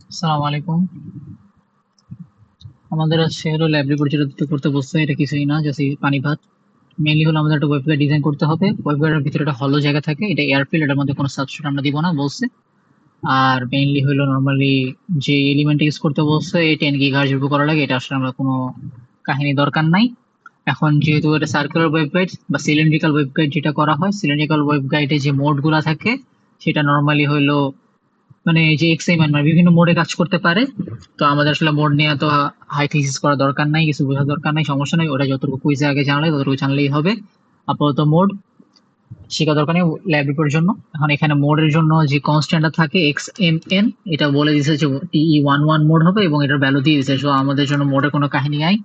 আসসালামু আলাইকুম। আমাদের আজকে হলো লাইব্রেরি পরিচালিত করতে বসছে, এটা কিছুই না, জাস্ট পানি ভাত। মেইনলি হলো আমাদের একটা ওয়েবসাইট ডিজাইন করতে হবে। ওয়েবসাইটের ভিতরে একটা হলো জায়গা থাকে, এটা এয়ারফিল্ড, এটার মধ্যে কোনো সাবস্ট্রেট আমরা দিব না বলছে। আর মেইনলি হলো নর্মালি যে এলিমেন্ট ইউজ করতে বলছে এই 10 GHz করা লাগে, এটা আসলে আমরা কোনো কাহিনী দরকার নাই। এখন যেহেতু এটা সার্কুলার ওয়েবগাইড বা সিলিন্ড্রিক্যাল ওয়েবগাইড যেটা করা হয়, সিলিন্ড্রিক্যাল ওয়েবগাইডে যে মোড গুলা থাকে সেটা নর্মালি হলো মানে যে এক্সএমএল মানে বিভিন্ন মোডে কাজ করতে পারে। তো আমাদের আসলে মোড নিয়ে তো হাই থিসিস করা দরকার নাই, কিছু বোঝার দরকার নাই, সমস্যা নাই, ওটা যতটুকু কুইজে আগে জানলে ততটুকু জানলেই হবে। আপাতত মোড শেখা দরকার নেই ল্যাব রিপোর্টের জন্য। এখন এখানে মোডের জন্য যে কনস্ট্যান্টটা থাকে এক্স এম এন, এটা বলে দিয়েছে যে TE11 মোড হবে এবং এটার ভ্যালু দিয়ে দিয়েছে, সো আমাদের জন্য মোডের কোনো কাহিনী নাই।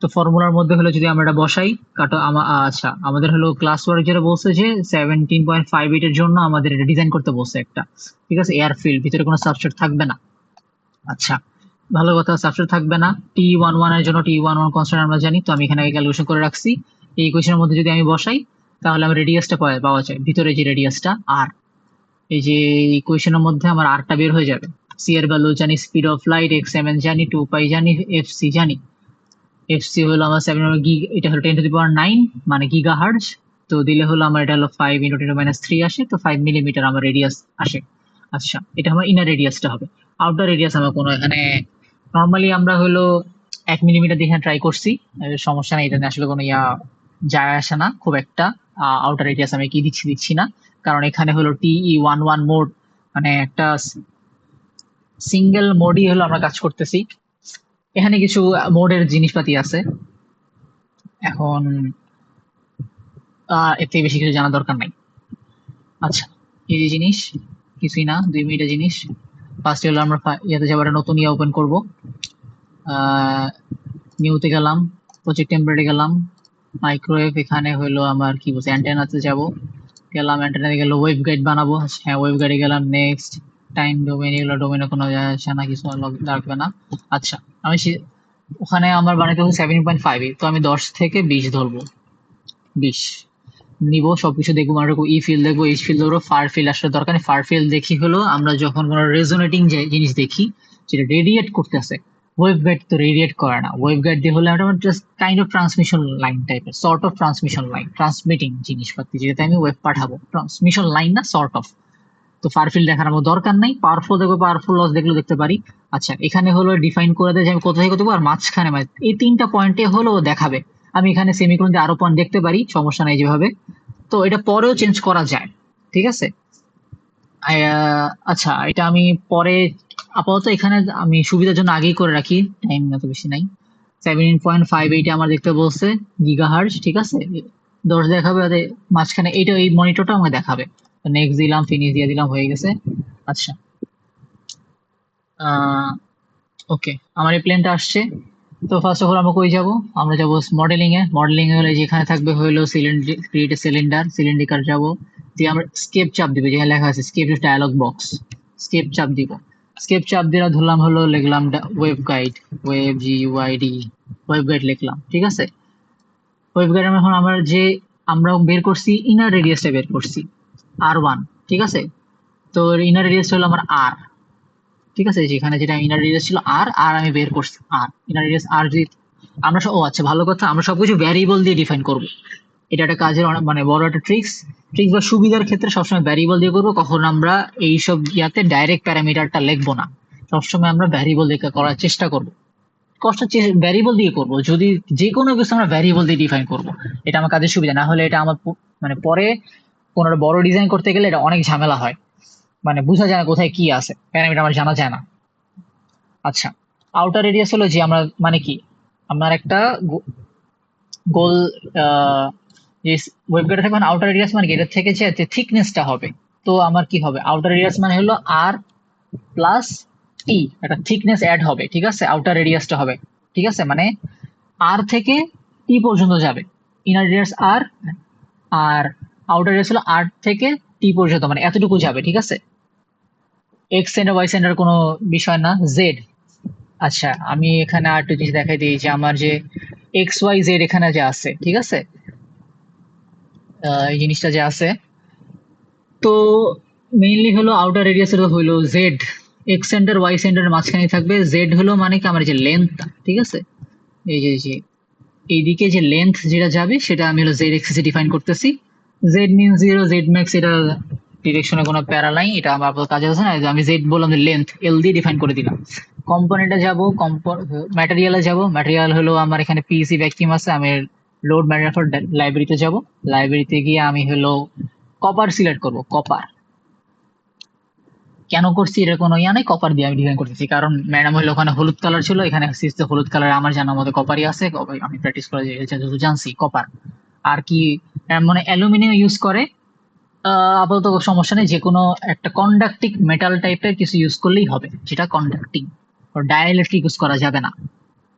তো ফর্মুলার মধ্যে হলো যদি আমরা এটা বসাই, কাটো আচ্ছা আমাদের হলো ক্লাস ওয়ার্ক যেটা বলছে যে 17.58 এর জন্য আমাদের এটা ডিজাইন করতে বলছে একটা, ঠিক আছে, এয়ারফিল্ড, ভিতরে কোনো সাবস্ট্রেট থাকবে না। আচ্ছা, ভালো কথা, সাবস্ট্রেট থাকবে না। T11 এর জন্য T11 কনস্ট্যান্ট আমরা জানি, তো আমি এখানে ক্যালকুলেশন করে রাখছি। এই ইকুয়েশনের মধ্যে যদি আমি বসাই তাহলে আমার রেডিয়াসটা পাওয়া যায়, ভিতরে যে রেডিয়াসটা আর, এই যে ইকুয়েশনের মধ্যে আমার আরটা বের হয়ে যাবে। সি এর ভ্যালু জানি, speed of light X M N জানি, 2 পাই জানি, এফ সি জানি। এফসি হলো আমার 7 এটা হলো 10⁹ মানে গিগা হার্জ। তো দিলে হলো আমার এটা হলো 5 × 10⁻³ আসে, তো 5 মিলিমিটার আমার রেডিয়াস আসে। আচ্ছা, এটা আমার ইনার রেডিয়াসটা হবে। আউটার রেডিয়াস আমার কোনো এখানে নর্মালি আমরা হলো 1 মিলিমিটার দিয়ে ট্রাই করছি, সমস্যা নেই, এটা নিয়ে আসলে কোনো যায় আসে না খুব একটা। আউটার রেডিয়াস আমি কি দিচ্ছি না, কারণ এখানে হলো TE11 মোড, মানে একটা সিঙ্গেল মোডই হলো আমরা কাজ করতেছি। এখানে কিছু মোডের জিনিসপাতি আছে। এখন এর থেকে বেশি কিছু জানার দরকার নাই। আচ্ছা, এই যে জিনিস কিছুই না, 2 মিনিটের জিনিস। ফার্স্ট হলো আমরা ইয়াতে যাবো, একটা নতুন ওপেন করবো। নিউতে গেলাম, প্রজেক্ট টেমপ্লেটে গেলাম, মাইক্রোওয়েভ, এখানে হলো আমার কি বলছে অ্যান্টেনাতে যাব। গেলাম অ্যান্টেনাতে, গেল ওয়েভ গাইড বানাবো, হ্যাঁ ওয়েভ গাইডে গেলাম। নেক্সট টাইম ডোমেন, এগুলো ডোমেনে কোনো যায় আসে না, কিছু লাগবে না। আচ্ছা, আমি ওখানে আমার বানাইতে হচ্ছে 7.5, তো আমি 10 থেকে 20 ধরবো। 20 নিব, সবকিছু দেখবো, মানে ই ফিল দেখবো, এইচ ফিল দেখবো, ফার ফিল আসলে দরকার নেই। ফার ফিল দেখি হলো আমরা যখন কোনো রেজোনেটিং জিনিস দেখি যেটা রেডিয়েট করতেছে। ওয়েভ গাইড তো রেডিয়েট করে না, ওয়েভ গাইড দিয়ে হলে আমরা just kind of transmission line টাইপের, sort of transmission line, transmitting জিনিসপাতি যেটাতে আমি ওয়েভ পাঠাবো, ট্রান্সমিশন লাইন না, সর্ট অফ। তো ফার ফিল দেখার আমার দরকার নাই, পাওয়ারফুল দেখবো, পাওয়ারফুল লস দেখলেও দেখতে পারি। আচ্ছা, এখানে হলো ডিফাইন করে দেয় যে আমি কোথা থেকে দেবো, আর মাঝখানে মানে এই 3টা পয়েন্টে হলো ও দেখাবে। আমি এখানে সেমিকোলন দিয়ে আরো পয়েন্ট দেখতে পারি, সমস্যা নাই যেভাবে। তো এটা পরেও চেঞ্জ করা যায়, ঠিক আছে। আচ্ছা, এটা আমি পরে, আপাতত এখানে আমি সুবিধার জন্য আগেই করে রাখি, টাইম এত বেশি নাই। 17.58 আমার দেখতে বলছে গিগা হার্জ, ঠিক আছে। 10 দেখাবে, আর মাঝখানে এইটা, এই মনিটরটা আমাকে দেখাবে। নেক্সট দিলাম, ফিনিশ দিয়ে দিলাম, হয়ে গেছে। আচ্ছা, ওকে, আমার এই প্লেনটা আসছে। তো ফার্স্ট অফ অল আমরা কই যাব, আমরা যাব মডেলিং এ। মডেলিং এ হলে যেখানে থাকবে হলো cylinder, create a cylinder, cylindrical যাব, দিয়ে আমরা স্কেপ চাপ দিব, যেখানে লেখা আছে স্কেপ ডায়ালগ বক্স, স্কেপ চাপ দিব। স্কেপ চাপ দিয়ে ধরলাম হলো, লিখলাম web guide, web GUID, web guide লিখলাম, ঠিক আছে। ওয়েব গাইড এখন আমরা যে আমরা বের করছি ইনার রেডিয়াসটা বের করছি, R1, ঠিক আছে। তো ইনার রেডিয়াস হলো আমার আর, ঠিক আছে, যেখানে যেটা ইনার রেডিয়াস ছিল আর, আর আমি বের করছি আর, ইনার রেডিয়াস আর যদি আমরা ও আচ্ছা, ভালো কথা, আমরা সবকিছু ভ্যারিয়েবল দিয়ে ডিফাইন করব। এটা একটা কাজের মানে বড় একটা ট্রিক্স। ট্রিক্স বা সুবিধার ক্ষেত্রে সবসময় ভ্যারিয়েবল দিয়ে করবো, কখন আমরা এইসব ইয়াতে ডাইরেক্ট প্যারামিটারটা লিখবো না, সবসময় আমরা ভ্যারিয়েবল দিয়ে করার চেষ্টা করবো। কষ্ট ভ্যারিয়েবল দিয়ে করব, যদি যে কোনো কিছু আমরা ভ্যারিয়েবল দিয়ে ডিফাইন করব, এটা আমার কাজের সুবিধা। না হলে এটা আমার মানে পরে কোনো একটা বড় ডিজাইন করতে গেলে এটা অনেক ঝামেলা হয়, মানে বোঝা যায় না কোথায় কি আছে, প্যারামিটার আমার জানা যায় না। আচ্ছা, আউটার রেডিয়াস হলো যে আমরা মানে কি, আমার একটা গোল যে ওয়েবগাইডে থাকবে আউটার রেডিয়াস, মানে কি এটার থেকে যে থিকনেসটা হবে। তো আমার কি হবে, আউটার রেডিয়াস মানে হলো আর প্লাস টি, একটা থিকনেস অ্যাড হবে, ঠিক আছে, আউটার রেডিয়াসটা হবে, ঠিক আছে, মানে আর থেকে টি পর্যন্ত যাবে, ইনার রেডিয়াস আর, আর আউটার রেডিয়াস হলো আর থেকে টি পর্যন্ত, মানে এতটুকু যাবে, ঠিক আছে। এক্স সেন্টার ওয়াই সেন্টার কোনো বিষয় না, জেড। আচ্ছা, আমি এখানে আর একটু জিনিস দেখাই দিই, যে আমার যে XYZ এখানে যে আছে, ঠিক আছে, এই জিনিসটা যে আছে, তো মেইনলি হলো আউটার রেডিয়াস হলো জেড, এক্স সেন্টার ওয়াই সেন্টারের মাঝখানে থাকবে। জেড হলো মানে কি আমার যে লেন্থটা, ঠিক আছে, এই যে এইদিকে যে লেন্থ যেটা যাবে সেটা আমি হলো জেড এক্সিসে ডিফাইন করতেছি। Z min zero, Z max, এটা ডিরেকশনে কোনো প্যারা নাই, এটা আমার আপাতত কাজে আছে না। এই যে আমি জেড বললাম যে লেন্থ এল দিয়ে ডিফাইন করে দিলাম। কম্পোনেন্টে যাব, ম্যাটেরিয়ালে যাব, ম্যাটেরিয়াল হলো আমার এখানে পিসি ভ্যাকিউম আছে, আমি লোড ম্যাটেরিয়াল ফর লাইব্রেরিতে যাব। লাইব্রেরিতে গিয়ে আমি হলো কপার সিলেক্ট করব। কপার কেন করছি এটা কোনো ইয়া নেই, কপার দিয়ে আমি ডিজাইন করতেছি কারণ ম্যাডাম হলো ওখানে হলুদ কালার ছিল, এখানে সিস্টে হলুদ কালার, আমার জানার মধ্যে কপারই আছে, আমি প্র্যাকটিস করে যেহেতু জানছি কপার। আর কি মানে অ্যালুমিনিয়াম ইউজ করে, আপাতত সমস্যা নেই, যে কোনো একটা কন্ডাক্টিং মেটাল টাইপের কিছু ইউজ করলেই হবে, যেটা কন্ডাক্টিং। ডাইইলেকট্রিক ইউজ করা যাবে না।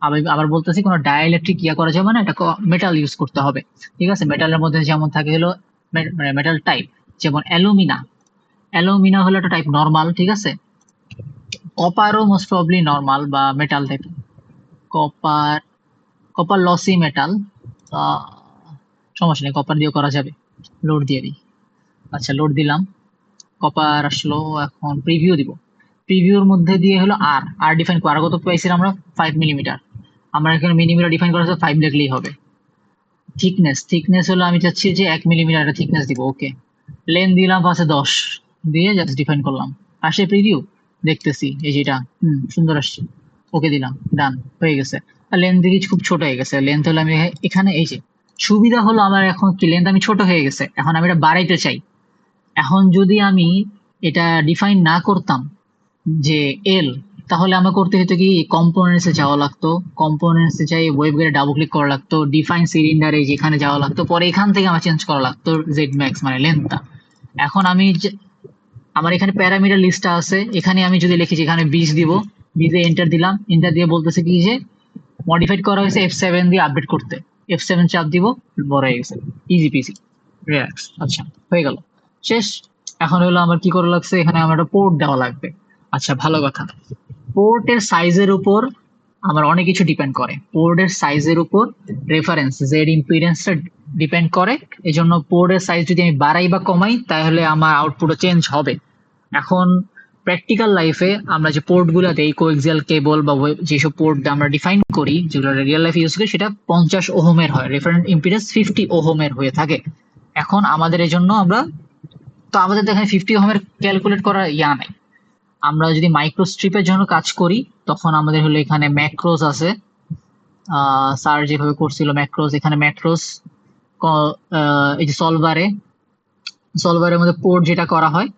আমি আবার বলতেছি কোনো ডাইইলেকট্রিক ইয়া করা যাবে না, এটা মেটাল ইউজ করতে হবে। ঠিক আছে, মেটালের মধ্যে যেমন থাকে হলো মেটাল টাইপ, যেমন অ্যালুমিনা। অ্যালুমিনা হলো একটা টাইপ নরমাল, ঠিক আছে। কপারও মোস্ট প্রবাবলি নরমাল বা metal type. Copper, copper lassi metal, সমস্যা নেই, কপার দিয়েও করা যাবে। লোড দিয়ে দিই। আচ্ছা, লোড দিলাম, কপার আসলো। এখন প্রিভিউ দিব। প্রিভিউর মধ্যে দিয়ে হলো আর আর ডিফাইন করা, কত পাইছিলাম আমরা 5 মিলিমিটার। আমরা এখানে মিলিমিটার ডিফাইন করা আছে, 5 লিখলেই হবে। থিকনেস, থিকনেস হলো আমি চাচ্ছি যে 1 মিলিমিটার থিকনেস দিব। ওকে, লেন দিলাম পাশে 10 দিয়ে জাস্ট ডিফাইন করলাম। আসে প্রিভিউ, দেখতেছি এই যেটা সুন্দর আসছে। ওকে দিলাম, ডান হয়ে গেছে। আর লেন্থ দেখি খুব ছোট হয়ে গেছে। লেন্থ হলো আমি এখানে এই যে সুবিধা হলো আমার এখন কি, লেন্থ আমি ছোট হয়ে গেছে, এখন আমি এটা বাড়াইতে চাই। এখন যদি আমি এটা ডিফাইন না করতাম যে এল, তাহলে আমার করতে হতো কি, কম্পোনেন্টসে যাওয়া লাগতো, কম্পোনেন্টসে যাই ওয়েব গেটে ডাবল ক্লিক করা লাগতো, ডিফাইন সিলিন্ডারে যেখানে যাওয়া লাগতো, পরে এখান থেকে আমার চেঞ্জ করা লাগতো জেড ম্যাক্স মানে লেন্থটা। এখন আমি আমার এখানে প্যারামিটার লিস্টটা আছে, এখানে আমি যদি লিখি যে এখানে 20 দিব, 20 এন্টার দিলাম, এন্টার দিয়ে বলতেছে কি যে মডিফাইড করা হয়েছে F7 দিয়ে আপডেট করতে। F7 চাপ দিব, বড় হয়ে গেছে, ইজি পিসি, রিল্যাক্স। আচ্ছা, হয়ে গেল, শেষ। এখন হলো আমার কি করা লাগছে, এখানে আমার একটা পোর্ট দেওয়া লাগবে। আচ্ছা, ভালো কথা, পোর্টের সাইজের উপর আমার অনেক কিছু ডিপেন্ড করে। পোর্টের সাইজের উপর রেফারেন্স জেড ইম্পিডেন্সটা ডিপেন্ড করে। এই জন্য পোর্টের সাইজ যদি আমি বাড়াই বা কমাই তাহলে আমার আউটপুটও চেঞ্জ হবে। এখন প্র্যাকটিক্যাল লাইফে আমরা যে পোর্ট গুলো দেই, কোএক্সিয়াল কেবল বা যেসব পোর্ট আমরা ডিফাইন করি, যেগুলো রিয়েল লাইফে ইউজ করি, সেটা 50 ওহমের হয়, রেফারেন্স ইম্পিডেন্স 50 ওহমের হয়ে থাকে। এখন আমাদের এই জন্য আমরা, তো আমাদের তো এখানে 50 ওহমের ক্যালকুলেট করার ইয়া নাই। আমরা যদি মাইক্রো স্ট্রিপের জন্য কাজ করি তখন আমাদের হলো এখানে ম্যাক্রোস আছে। স্যার যেভাবে করছিল ম্যাক্রোস, এখানে ম্যাক্রোস এই যে সলভারের মধ্যে পোর্ট যেটা করা হয়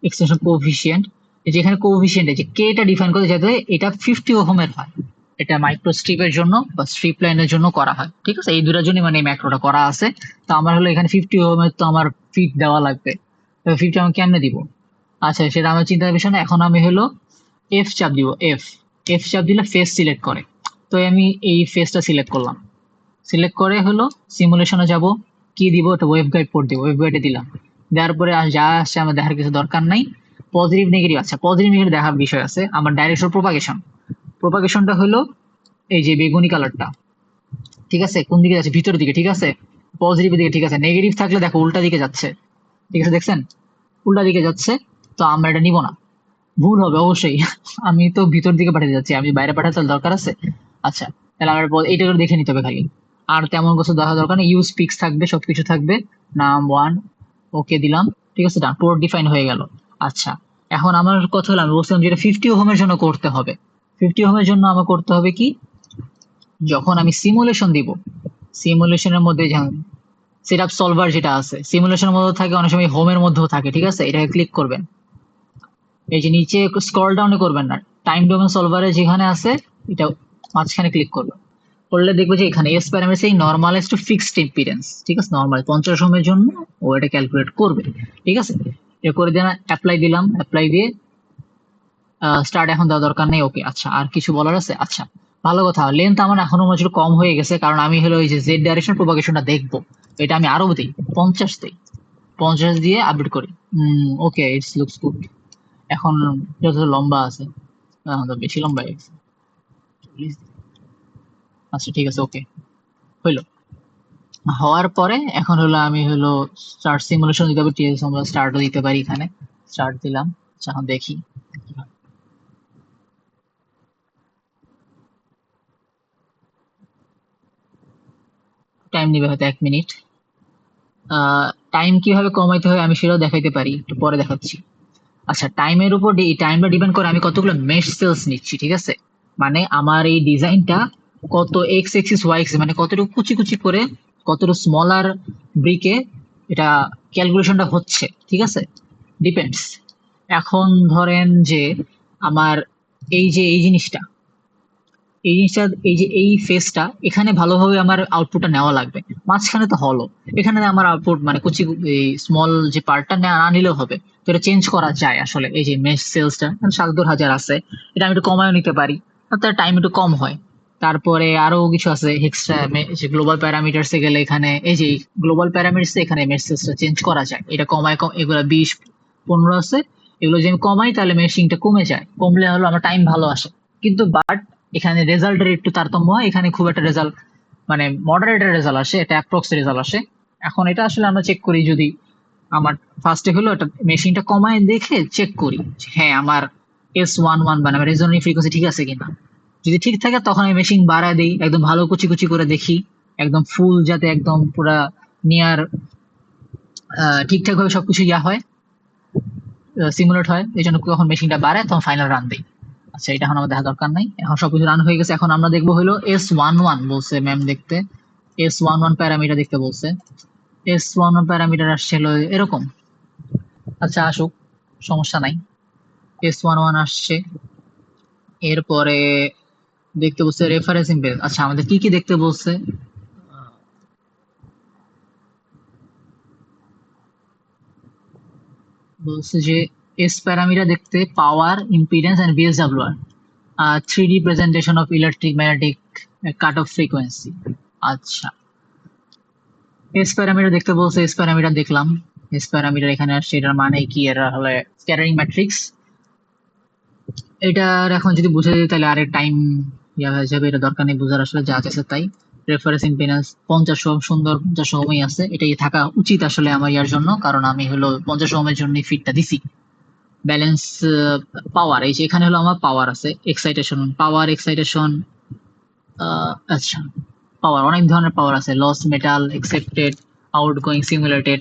এক্সটেনশন কোএফিসিয়েন্ট, যেখানে কোএফিসিয়েন্ট যে কে টা ডিফাইন করে যাতে এটা 50 ওহমের হয়, এটা মাইক্রো স্ট্রিপের জন্য বা স্ট্রিপ লাইনের জন্য করা হয়। ঠিক আছে, এই দুটার জন্য মানে এই ম্যাক্রোটা করা আছে। তো আমার হলো এখানে 50 ওহমের তো আমার ফিট দেওয়া লাগবে, 50 আমি কেমনে দিব? আচ্ছা, সেটা আমার চিন্তার বিষয় না। এখন আমি হলো এফ চাপ দিব। এফ চাপ দিলে ফেস সিলেক্ট করে, তো আমি এই ফেসটা সিলেক্ট করলাম। সিলেক্ট করে হলো সিমুলেশনে যাব, কি দিব, একটা ওয়েব গাইড পোর্ট দিব, ওয়েব গাইডে দিলাম। দেওয়ার পরে যা আসছে আমার দেখার কিছু দরকার নাই। পজিটিভ নেগেটিভ, আচ্ছা পজিটিভ নেগেটিভ দেখার বিষয় আছে। আমার ডাইরেকশন প্রপাগেশন, প্রপাগেশনটা হলো এই যে বেগুনি কালারটা, ঠিক আছে, কোন দিকে যাচ্ছে, ভিতরের দিকে, ঠিক আছে, পজিটিভ দিকে, ঠিক আছে। নেগেটিভ থাকলে দেখো উল্টা দিকে যাচ্ছে, ঠিক আছে, দেখছেন উল্টা দিকে যাচ্ছে। তো আমরা এটা নিব না, ভুল হবে অবশ্যই। আমি তো ভিতর দিকে পাঠাতে যাচ্ছি, আমি বাইরে পাঠাতে দরকার আছে। আচ্ছা, তাহলে আমার এইটা করে দেখে নিতে হবে খালি, আর তেমন কিছু দেখা দরকার নেই। ইউজ পিক্স থাকবে, সবকিছু থাকবে, নাম 1, ওকে দিলাম, ঠিক আছে, ডান, পোর্ট ডিফাইন হয়ে গেল। আচ্ছা, এখন আমার কথা হলো, আমি বলছিলাম যেটা 50 ওহমের জন্য করতে হবে। 50 ওহমের জন্য আমার করতে হবে কি, যখন আমি সিমুলেশন দিব, সিমুলেশনের মধ্যে সেটআপ সলভার যেটা আছে সিমুলেশনের মধ্যে থাকে, অনেক সময় হোমের মধ্যেও থাকে, ঠিক আছে, এটাকে ক্লিক করবেন। এই যে নিচে স্ক্রল ডাউনে করবেন না, টাইম ডোমেন সলভারে যেখানে আছে এটা মাঝখানে ক্লিক করবেন, করলে দেখবে যে এখানে এস প্যারামিটার এই নরমালাইজ টু ফিক্সড ইম্পিডেন্স, ঠিক আছে, নরমাল 50 ওহমের জন্য ও এটা ক্যালকুলেট করবে। ঠিক আছে, এটা করে দেন, অ্যাপ্লাই দিলাম, অ্যাপ্লাই দিয়ে স্টার্ট এখন দেওয়া দরকার নেই। ওকে, আচ্ছা, আর কিছু বলার আছে? আচ্ছা, ভালো কথা, লেন্থ আমার এখনো মনে হচ্ছে কম হয়ে গেছে, কারণ আমি হলো ওই যে জেড ডাইরেকশন প্রপাগেশনটা দেখবো, এটা আমি আরো দিই 50 দিই, 50 দিয়ে আপডেট করি। ওকে, ইটস লুকস গুড। এখন যত লম্বা আছে, তো বেশি লম্বা হয়ে গেছে, 40 দিই। আচ্ছা, ঠিক আছে, ওকে, হইলো। হওয়ার পরে এখন হলো আমি হলো স্টার্ট সিমুলেশন দিতে পারি, টিএস আমরা স্টার্টও দিতে পারি, এখানে স্টার্ট দিলাম। আচ্ছা এখন দেখি টাইম নিবে হয়তো 1 মিনিট। টাইম কিভাবে কমাইতে হয় আমি সেটাও দেখাইতে পারি, একটু পরে দেখাচ্ছি। আচ্ছা টাইমের উপর টাইমটা ডিপেন্ড করে আমি কতগুলো মেশ সেলস নিচ্ছি, ঠিক আছে? মানে আমার এই ডিজাইনটা কত এক্স এক্সিস ওয়াই এক্সিস মানে কতটুকু কুচি কুচি করে কতটুকু স্মলার ব্রিকে এটা ক্যালকুলেশনটা হচ্ছে, ঠিক আছে? ডিপেন্ডস। এখন ধরেন যে আমার এই যে এই জিনিসটা এই জিনিসটা এই যে এই ফেসটা এখানে ভালোভাবে আমার আউটপুটটা নেওয়া লাগবে। মাঝখানে তো হলো, এখানে আমার আউটপুট মানে কুচি এই স্মল যে পার্টটা না নিলেও হবে। তো এটা চেঞ্জ করা যায় আসলে, এই যে মেশ সেলসটা ৭০,০০০ আছে, এটা আমি একটু কমায় নিতে পারি, তার টাইম একটু কম হয়। তারপরে আরো কিছু আছে এক্সট্রা, যে গ্লোবাল প্যারামিটারসে গেলে এখানে এই যে গ্লোবাল প্যারামিটারসে এখানে মেশ সেলসটা চেঞ্জ করা যায়, এটা কমায় এগুলো ২০ ১৫ আছে, এগুলো যদি আমি কমাই তাহলে মেশিংটা কমে যায়, কমলে হলো আমার টাইম ভালো আসে। কিন্তু বাট এখানে রেজাল্টের একটু তারতম্য হয়, এখানে খুব একটা রেজাল্ট মানে মডারেটের রেজাল্ট আসে, এটা অ্যাপ্রক্স রেজাল্ট আসে। এখন এটা আসলে আমরা চেক করি, যদি আমার ফার্স্টে হলো এটা মেশিনটা কমায় দেখে চেক করি যে হ্যাঁ আমার S11 মানে আমার রেজোনেটিং ফ্রিকোয়েন্সি ঠিক আছে কিনা। যদি ঠিক থাকে তখন আমি মেশিন বাড়ায় দিই, একদম ভালো কুচি কুচি করে দেখি, একদম ফুল যাতে একদম পুরা নিয়ার ঠিকঠাক ভাবে সবকিছু হয়, সিমুলেট হয়, এই জন্য যখন মেশিনটা বাড়ায় তখন ফাইনাল রান দেই। আচ্ছা এটা এখন আমাদের দেখা দরকার নাই, এখন সবকিছু রান হয়ে গেছে। এখন আমরা দেখবো হলো S11 বলছে ম্যাম দেখতে, S11 প্যারামিটার দেখতে বলছে। S11 প্যারামিটার আসছে হলো এরকম। আচ্ছা আসুক, সমস্যা নাই। S11 আসছে, এরপরে দেখতে বলছে রেফারেন্স ইম্পেডেন্স। আচ্ছা আমাদের কি কি দেখতে বলছে? বলছে যে এস প্যারামিটার দেখতে পাওয়ার, impedance and VSWR, 3D presentation of electric magnetic cut off frequency. আচ্ছা এস প্যারামিটার দেখতে বলছে, এস প্যারামিটার দেখলাম। এস প্যারামিটার এখানে আসছে, এটার মানে কি? এরা হলো স্ক্যাটারিং ম্যাট্রিক্স। এটার এখন যদি বুঝে দিই তাহলে আরেক টাইম হয়ে যাবে, এটা দরকার নেই বুঝার, আসলে যা আছে তাই। রেফারেন্স ইম্পিডেন্স 50 ওহম, সুন্দর 50 ওহমই আছে, এটাই থাকা উচিত আসলে আমার ইয়ার জন্য, কারণ আমি হলো 50 ওহমের জন্য ফিটটা দিছি। ব্যালেন্স পাওয়ার, এই যে এখানে হলো আমার পাওয়ার আছে, এক্সাইটেশন পাওয়ার, এক্সাইটেশন। আচ্ছা পাওয়ার অনেক ধরনের পাওয়ার আছে, loss metal, accepted, outgoing, simulated,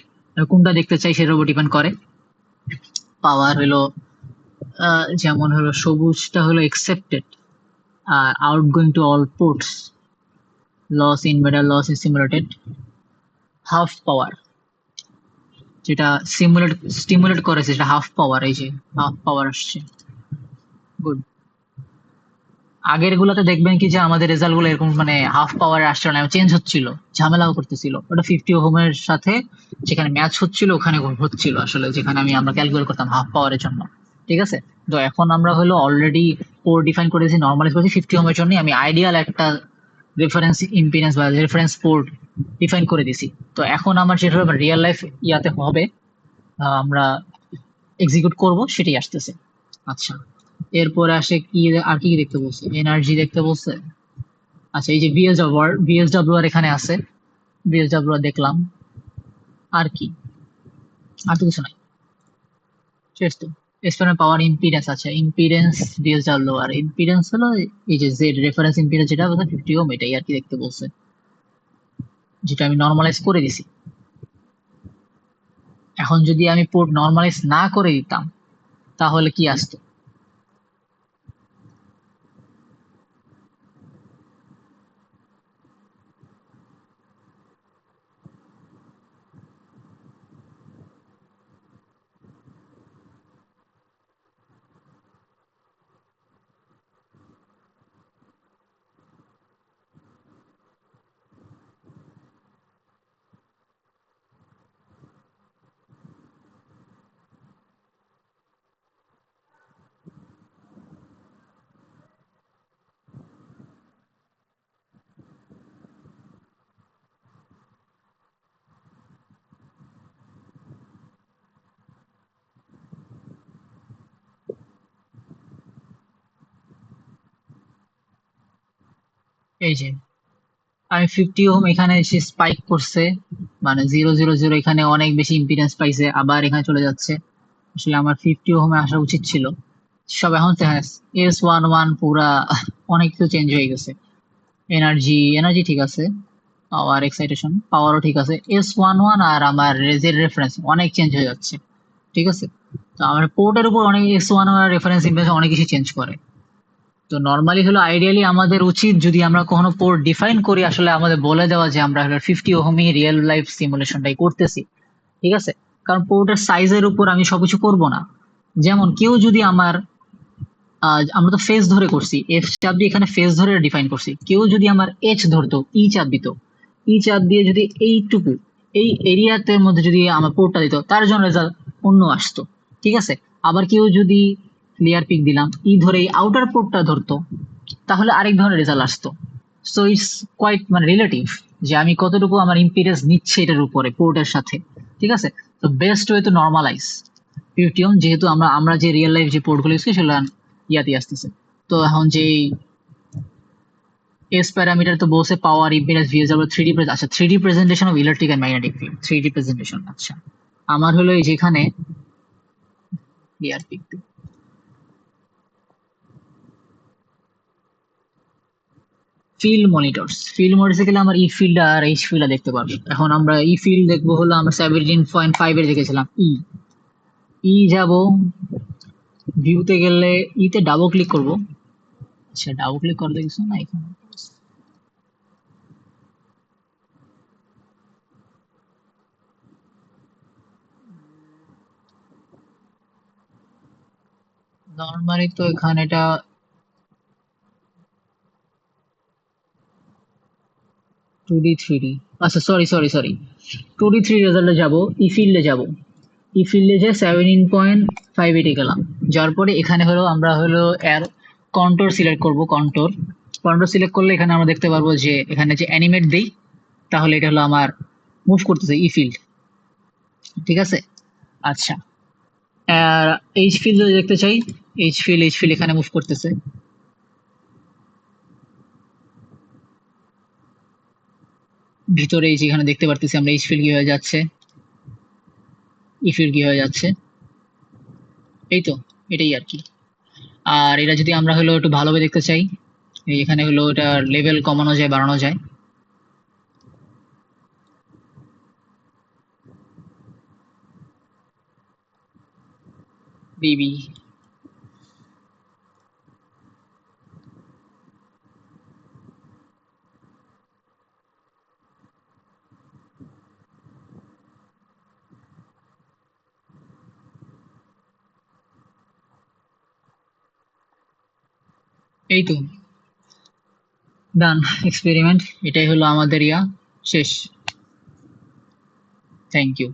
কোনটা দেখতে চাই সেটার উপর ডিপেন্ড করে। পাওয়ার হলো যেমন হলো সবুজটা হলো এক্সেপ্টেড, আর outgoing to all ports, loss in metal, loss in simulated. Half power যেটা স্টিমুলেট করেছে সেটা হাফ পাওয়ার, এই যে হাফ পাওয়ার আসছে। গুড। আগের গুলোতে দেখবেন কি যে আমাদের রেজাল্ট গুলো এরকম মানে হাফ পাওয়ার আসছিল না, চেঞ্জ হচ্ছিল, ঝামেলাও করতেছিল। ওটা 50 ওহমের সাথে যেখানে ম্যাচ হচ্ছিল ওখানে হচ্ছিল আসলে, যেখানে আমরা ক্যালকুলেট করতাম হাফ পাওয়ারের জন্য, ঠিক আছে? তো এখন আমরা হলো অলরেডি পোর্ট ডিফাইন করেছি, নর্মালাইজ করেছি 50 ওহমের জন্য, আমি আইডিয়াল একটা রেফারেন্স ইম্পিডেন্স বা রেফারেন্স পোর্ট ডিফাইন করে দিছি। তো এখন আমার যেটা রিয়েল লাইফ ইয়াতে হবে, আমরা এক্সিকিউট করব, সেটাই আসতেছে। আচ্ছা এরপরে আসে কি, আর কি কি দেখতে বলছে? এনার্জি দেখতে বলছে। আচ্ছা এই যে বিএসডব্লিউ আর এখানে আছে, বিএসডব্লিউ আর দেখলাম। আর কি? আর তো কিছু নাই, শেষ তো। এক্সটার্নাল পাওয়ার, ইম্পিডেন্স। আচ্ছা ইম্পিডেন্স বিএসডব্লিউ আর ইম্পিডেন্স হলো এই যে জেড রেফারেন্স ইম্পিডেন্স, যেটা 50 ওহম, এটাই আর কি দেখতে বলছে, যেটা আমি নর্মালাইজ করে দিছি। এখন যদি আমি পোর্ট নর্মালাইজ না করে দিতাম তাহলে কি আসতো? এই যে আমি 50 ওহম এখানে এসে স্পাইক করছে, মানে 0 0 0, এখানে অনেক বেশি ইম্পিডেন্স পাইছে, আবার এখানে চলে যাচ্ছে। আসলে আমার 50 ওহমে আসা উচিত ছিল। সব এখন S11 পুরা অনেক কিছু চেঞ্জ হয়ে গেছে। এনার্জি ঠিক আছে, পাওয়ার এক্সাইটেশন পাওয়ারও ঠিক আছে। S11 আর আমার রেজের রেফারেন্স অনেক চেঞ্জ হয়ে যাচ্ছে, ঠিক আছে। তো আমার পোর্টের উপর অনেক S1 আর রেফারেন্স ইমেজ অনেক কিছু চেঞ্জ করে। তো নর্মালি হলো আইডিয়ালি আমাদের উচিত যদি আমরা কখনো পোর্ট ডিফাইন করি আসলে আমাদের বলে দেওয়া যে আমরা হলো 50 ওহমই রিয়েল লাইফ সিমুলেশনটাই করতেছি, ঠিক আছে। কারণ পোর্টের সাইজের উপর আমি সবকিছু করব না। যেমন কেউ যদি আমার আমরা তো ফেস ধরে করছি, এফ চাপ দিয়ে এখানে ফেস ধরে ডিফাইন করছি, কেউ যদি আমার এইচ ধরতো, ই চাপ দিত, ই চাপ দিয়ে যদি এইটুকু এই এরিয়াতে মধ্যে যদি আমার পোর্টটা দিত তার জন্য রেজাল্ট অন্য আসতো, ঠিক আছে। আবার কেউ যদি ক্লিয়ার পিক দিলাম ই ধরে এই আউটার পোর্টটা ধরতো তাহলে আরেক ধরনের রেজাল্ট আসতো। সো ইটস কোয়াইট মানে রিলেটিভ যে আমি কতটুকু আমার ইম্পিডেন্স নিচ্ছে এটার উপরে পোর্টের সাথে, ঠিক আছে। তো বেস্ট ওয়ে তো নর্মালাইজ 50 ওহম, যেহেতু আমরা আমরা যে রিয়েল লাইফ যে পোর্টগুলো ইউজ করি সেগুলো ইয়াতে আসতেছে। তো এখন যে এস প্যারামিটার তো বলছে power impedance VSW three D, আচ্ছা three D presentation of electric and magnetic field, three D presentation. আচ্ছা আমার হলো এই যেখানে ক্লিয়ার পিক ফিল্ড মনিটরস গেলে আমার ই ফিল্ড আর এইচ ফিল্ড দেখতে পারবো। এখন আমরা ই ফিল্ড দেখবো হলো আমরা 17.5 এর দেখেছিলাম ই। ই যাব ভিউতে গেলে ইতে ডাবল ক্লিক করব। আচ্ছা ডাবল ক্লিক করতে কিছু না এখানে। নর্মালি তো এখানে এটা 2D 3D, আচ্ছা সরি 2D 3 রেজাল্টে যাব, ই ফিল্ডে যাব। ই ফিল্ডে যে 17.5 গেলাম, যার পরে এখানে হলো আমরা হলো এর কন্ট্রোর সিলেক্ট করব। কন্ট্রোর সিলেক্ট করলে এখানে আমরা দেখতে পারবো যে এখানে যে অ্যানিমেট দেই তাহলে এটা হলো আমার মুভ করতেছে ই ফিল্ড, ঠিক আছে। আচ্ছা আর এইচ ফিল্ড যদি দেখতে চাই, এইচ ফিল্ড এখানে মুভ করতেছে। ভিতরে এই যেখানে দেখতে পারতেছি আমরা এইচ ফিল্ড কি হয়ে যাচ্ছে, ই ফিল্ড কি হয়ে যাচ্ছে, এই তো এটাই আর কি। আর এটা যদি আমরা হলো একটু ভালোভাবে দেখতে চাই, এই এখানে হলো এটা লেভেল কমানো যায় বাড়ানো যায়। বিবি এই তো ডান এক্সপেরিমেন্ট, এটাই হলো আমাদের শেষ। Thank you.